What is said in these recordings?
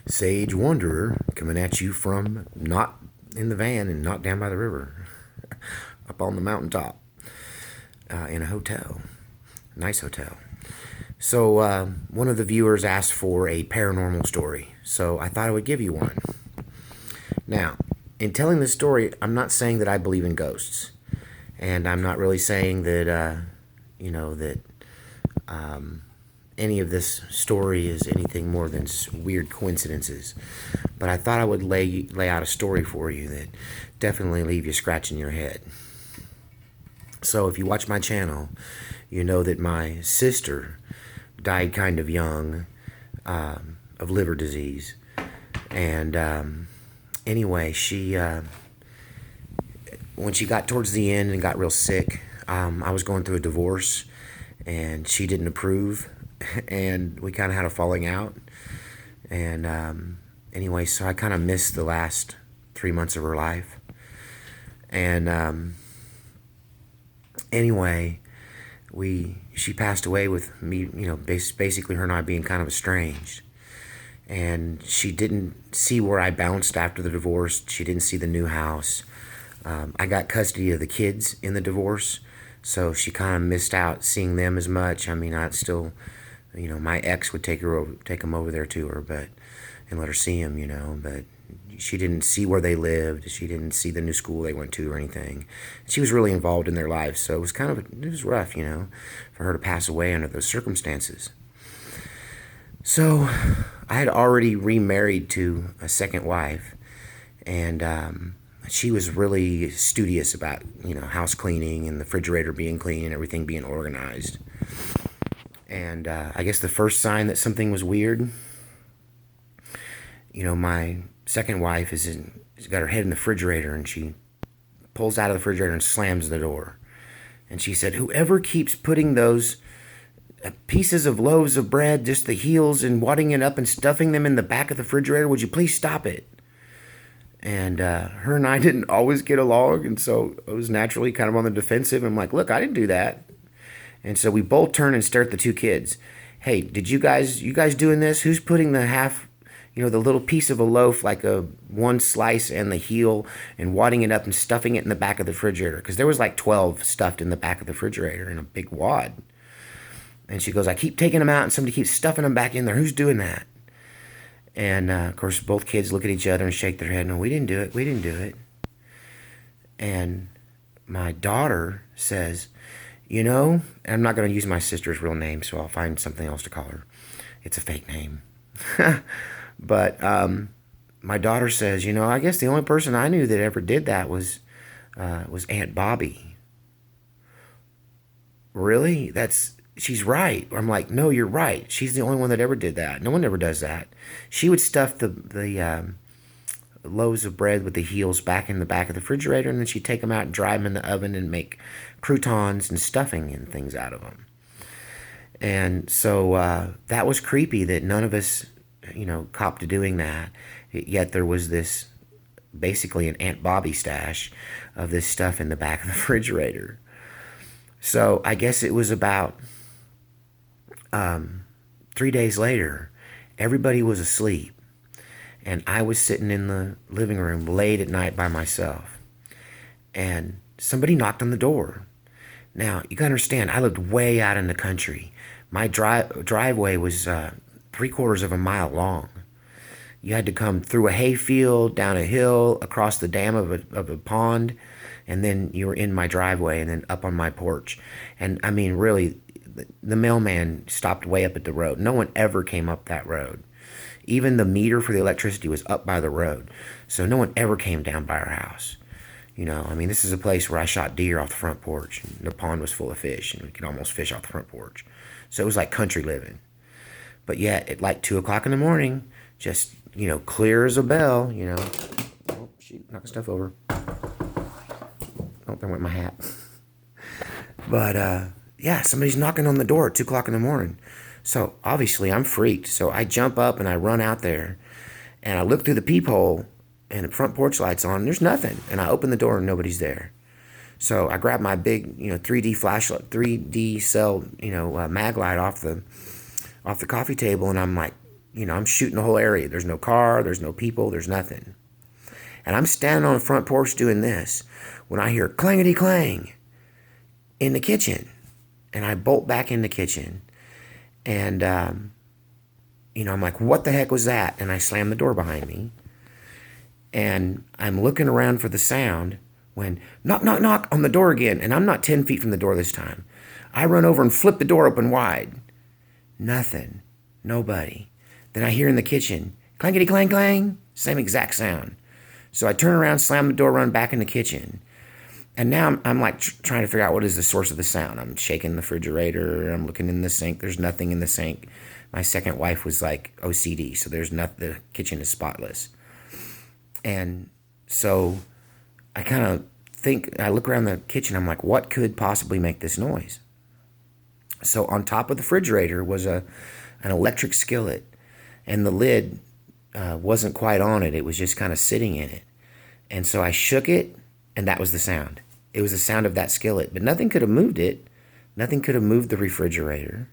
Sage Wanderer coming at you from not in the van and not down by the river, up on the mountaintop in a hotel. Nice hotel. So, one of the viewers asked for a paranormal story, so I thought I would give you one. Now, in telling this story, I'm not saying that I believe in ghosts, and I'm not really saying that, that any of this story is anything more than weird coincidences. But I thought I would lay out a story for you that definitely leave you scratching your head. So if you watch my channel, you know that my sister died kind of young of liver disease. And anyway, she when she got towards the end and got real sick, I was going through a divorce, and she didn't approve, and we kind of had a falling out. And anyway, so I kind of missed the last 3 months of her life. And anyway, she passed away with me, basically her and I being kind of estranged. And she didn't see where I bounced after the divorce. She didn't see the new house. I got custody of the kids in the divorce, so she kind of missed out seeing them as much. I mean, I'd still, my ex would take them over there to her, and let her see them, but she didn't see where they lived. She didn't see the new school they went to or anything. She was really involved in their lives, so it was rough, for her to pass away under those circumstances. So I had already remarried to a second wife, and she was really studious about, house cleaning and the refrigerator being clean and everything being organized. And I guess the first sign that something was weird, my second wife she's got her head in the refrigerator, and she pulls out of the refrigerator and slams the door. And she said, "Whoever keeps putting those pieces of loaves of bread, just the heels, and wadding it up and stuffing them in the back of the refrigerator, would you please stop it?" And her and I didn't always get along, and so I was naturally kind of on the defensive. I'm like, "Look, I didn't do that." And so we both turn and stare at the two kids. "Hey, did you guys doing this? Who's putting the half, the little piece of a loaf, like a one slice and the heel, and wadding it up and stuffing it in the back of the refrigerator?" Because there was like 12 stuffed in the back of the refrigerator in a big wad. And she goes, "I keep taking them out, and somebody keeps stuffing them back in there. Who's doing that?" And of course, both kids look at each other and shake their head. "No, we didn't do it. We didn't do it." And my daughter says, I'm not going to use my sister's real name, so I'll find something else to call her. It's a fake name. But my daughter says, "I guess the only person I knew that ever did that was Aunt Bobby." "Really? She's right." I'm like, "No, you're right. She's the only one that ever did that. No one ever does that. She would stuff the loaves of bread with the heels back in the back of the refrigerator, and then she'd take them out and dry them in the oven and make croutons and stuffing and things out of them." And so that was creepy that none of us, copped to doing that. Yet there was this, basically an Aunt Bobby stash of this stuff in the back of the refrigerator. So I guess it was about 3 days later, everybody was asleep, and I was sitting in the living room late at night by myself, and somebody knocked on the door. Now, you gotta understand, I lived way out in the country. My driveway was 3/4 of a mile long. You had to come through a hayfield, down a hill, across the dam of a pond, and then you were in my driveway and then up on my porch. And I mean, really, the mailman stopped way up at the road. No one ever came up that road. Even the meter for the electricity was up by the road. So no one ever came down by our house. This is a place where I shot deer off the front porch. And the pond was full of fish, and we could almost fish off the front porch. So it was like country living. But yet, at like 2 o'clock in the morning, just, clear as a bell, Oh, shoot, knock stuff over. Oh, there went my hat. But, yeah, somebody's knocking on the door at 2 o'clock in the morning. So obviously I'm freaked. So I jump up and I run out there, and I look through the peephole, and the front porch light's on, and there's nothing. And I open the door and nobody's there. So I grab my big, 3D flashlight, 3D cell, mag light off the coffee table, and I'm like I'm shooting the whole area. There's no car, there's no people, there's nothing. And I'm standing on the front porch doing this when I hear clangety clang in the kitchen. And I bolt back in the kitchen. And, I'm like, what the heck was that? And I slam the door behind me. And I'm looking around for the sound when knock, knock, knock on the door again. And I'm not 10 feet from the door this time. I run over and flip the door open wide. Nothing. Nobody. Then I hear in the kitchen, clangety clang clang, same exact sound. So I turn around, slam the door, run back in the kitchen. And now I'm like trying to figure out what is the source of the sound. I'm shaking the refrigerator. I'm looking in the sink. There's nothing in the sink. My second wife was like OCD, so there's nothing. The kitchen is spotless. And so I kind of I look around the kitchen. I'm like, what could possibly make this noise? So on top of the refrigerator was an electric skillet, and the lid wasn't quite on it. It was just kind of sitting in it. And so I shook it, and that was the sound. It was the sound of that skillet, but nothing could have moved it. Nothing could have moved the refrigerator.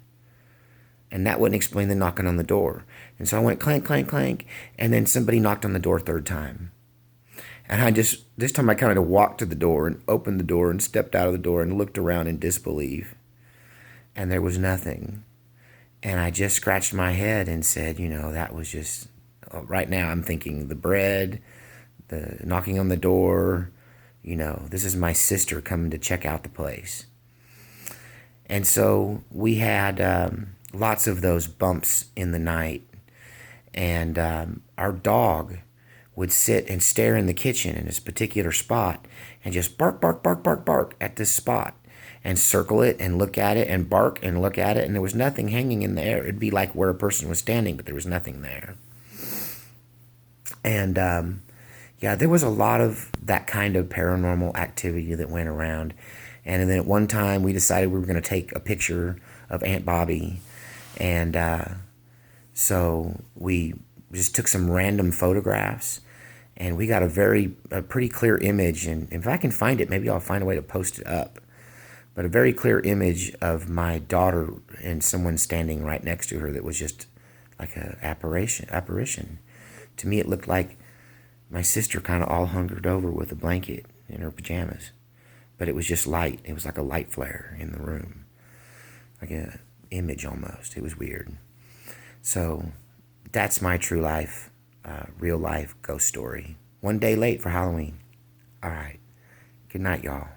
And that wouldn't explain the knocking on the door. And so I went clank, clank, clank, and then somebody knocked on the door third time. And this time I kind of walked to the door and opened the door and stepped out of the door and looked around in disbelief. And there was nothing. And I just scratched my head and said, that was just, right now I'm thinking the bread, the knocking on the door, this is my sister coming to check out the place. And so we had lots of those bumps in the night. And our dog would sit and stare in the kitchen in this particular spot and just bark, bark, bark, bark, bark at this spot and circle it and look at it and bark and look at it. And there was nothing hanging in the air. It'd be like where a person was standing, but there was nothing there. And there was a lot of that kind of paranormal activity that went around. And then at one time we decided we were going to take a picture of Aunt Bobby. And so we just took some random photographs, and we got a pretty clear image. And if I can find it, maybe I'll find a way to post it up. But a very clear image of my daughter and someone standing right next to her that was just like an apparition. To me, it looked like my sister kind of all hungered over with a blanket in her pajamas. But it was just light. It was like a light flare in the room. Like an image almost. It was weird. So that's my true life, real life ghost story. One day late for Halloween. All right. Good night, y'all.